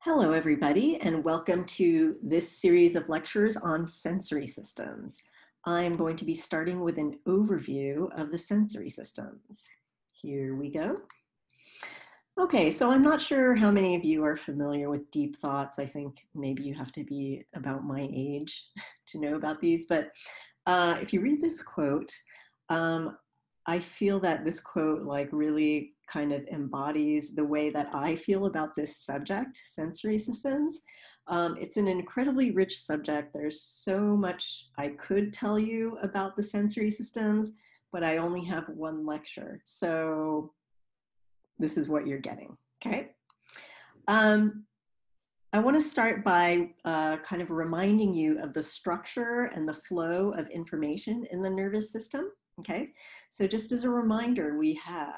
Hello, everybody, and welcome to this series of lectures on sensory systems. I'm going to be starting with an overview of the sensory systems. Here we go. Okay, so I'm not sure how many of you are familiar with deep thoughts. I think maybe you have to be about my age to know about these, but if you read this quote, I feel that this quote really kind of embodies the way that I feel about this subject, sensory systems. It's an incredibly rich subject. There's so much I could tell you about the sensory systems, but I only have one lecture. So this is what you're getting, okay? I want to start by kind of reminding you of the structure and the flow of information in the nervous system. Okay, so just as a reminder, we have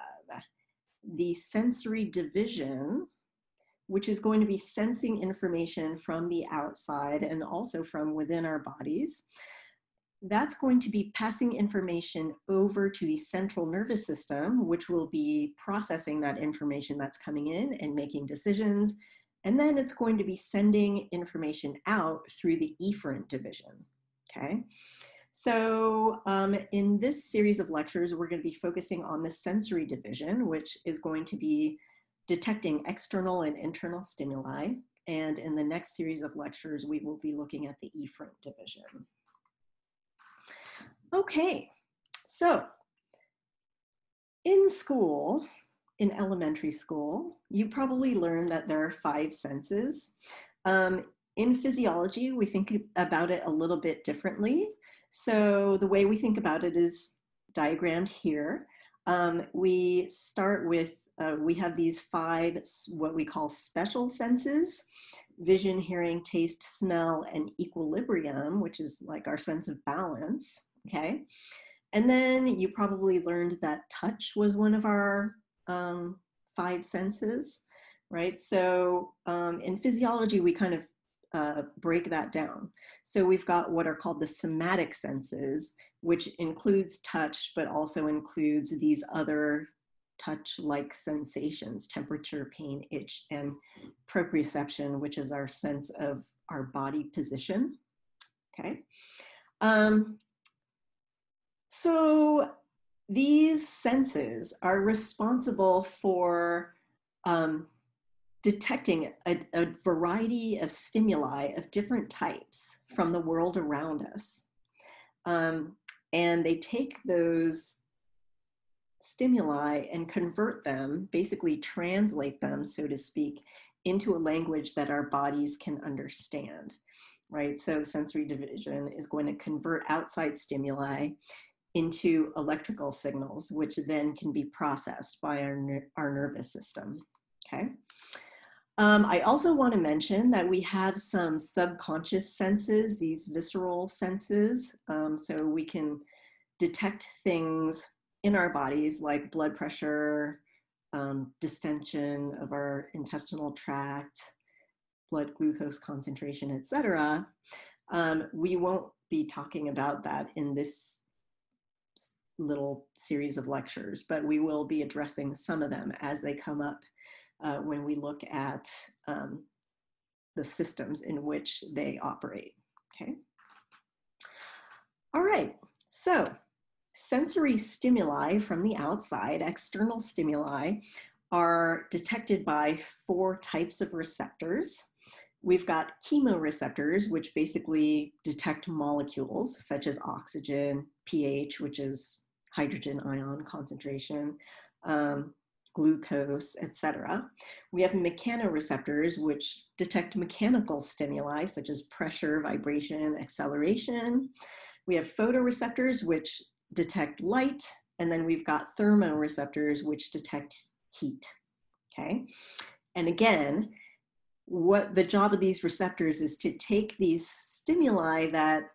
the sensory division, which is going to be sensing information from the outside and also from within our bodies. That's going to be passing information over to the central nervous system, which will be processing that information that's coming in and making decisions. And then it's going to be sending information out through the efferent division, okay? So in this series of lectures, we're going to be focusing on the sensory division, which is going to be detecting external and internal stimuli. And in the next series of lectures, we will be looking at the efferent division. Okay, so in school, in elementary school, you probably learned that there are 5 senses. In physiology, we think about it a little bit differently. So the way we think about it is diagrammed here. We start with, we have these 5, what we call special senses: vision, hearing, taste, smell, and equilibrium, which is like our sense of balance, okay? And then you probably learned that touch was one of our 5 senses, right? So in physiology, we kind of break that down. So we've got what are called the somatic senses, which includes touch, but also includes these other touch-like sensations: temperature, pain, itch, and proprioception, which is our sense of our body position, okay? So these senses are responsible for detecting a variety of stimuli of different types from the world around us. And they take those stimuli and convert them, basically translate them, so to speak, into a language that our bodies can understand, right? So the sensory division is going to convert outside stimuli into electrical signals, which then can be processed by our nervous system, okay? I also want to mention that we have some subconscious senses, these visceral senses. So we can detect things in our bodies like blood pressure, distension of our intestinal tract, blood glucose concentration, etc. We won't be talking about that in this little series of lectures, but we will be addressing some of them as they come up when we look at the systems in which they operate, okay? All right, so sensory stimuli from the outside, external stimuli, are detected by 4 types of receptors. We've got chemoreceptors, which basically detect molecules such as oxygen, pH, which is hydrogen ion concentration, glucose, etc. We have mechanoreceptors, which detect mechanical stimuli such as pressure, vibration, acceleration. We have photoreceptors, which detect light, and then we've got thermoreceptors, which detect heat, okay? And again, what the job of these receptors is to take these stimuli that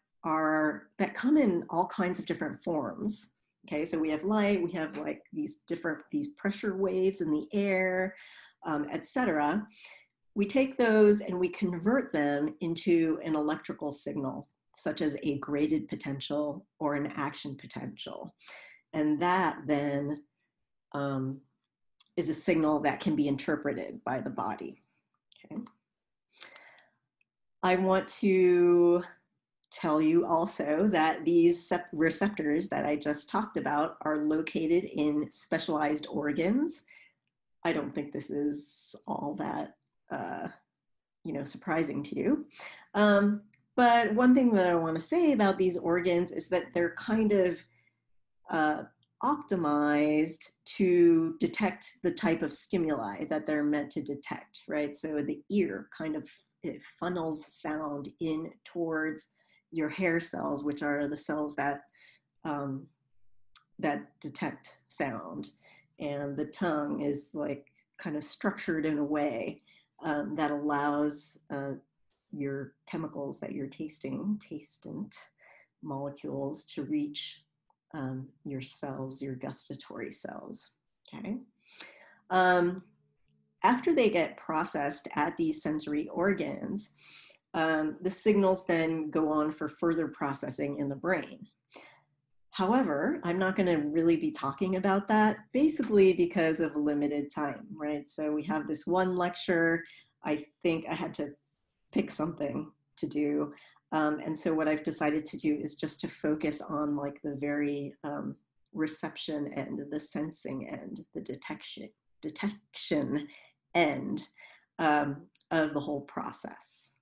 come in all kinds of different forms. Okay, so we have light, we have like these pressure waves in the air, etc. We take those and we convert them into an electrical signal, such as a graded potential or an action potential. And that then is a signal that can be interpreted by the body. Okay. I want to tell you also that these receptors that I just talked about are located in specialized organs. I don't think this is all that surprising to you. But one thing that I want to say about these organs is that they're kind of optimized to detect the type of stimuli that they're meant to detect, right? So the ear kind of, it funnels sound in towards your hair cells, which are the cells that that detect sound. And the tongue is like kind of structured in a way that allows your chemicals that you're tasting, tastant molecules, to reach your cells, your gustatory cells, okay? After they get processed at these sensory organs, the signals then go on for further processing in the brain. However, I'm not going to really be talking about that, basically because of limited time, right? So we have this one lecture. I think I had to pick something to do. And so what I've decided to do is just to focus on like the very reception end, the sensing end, the detection end of the whole process.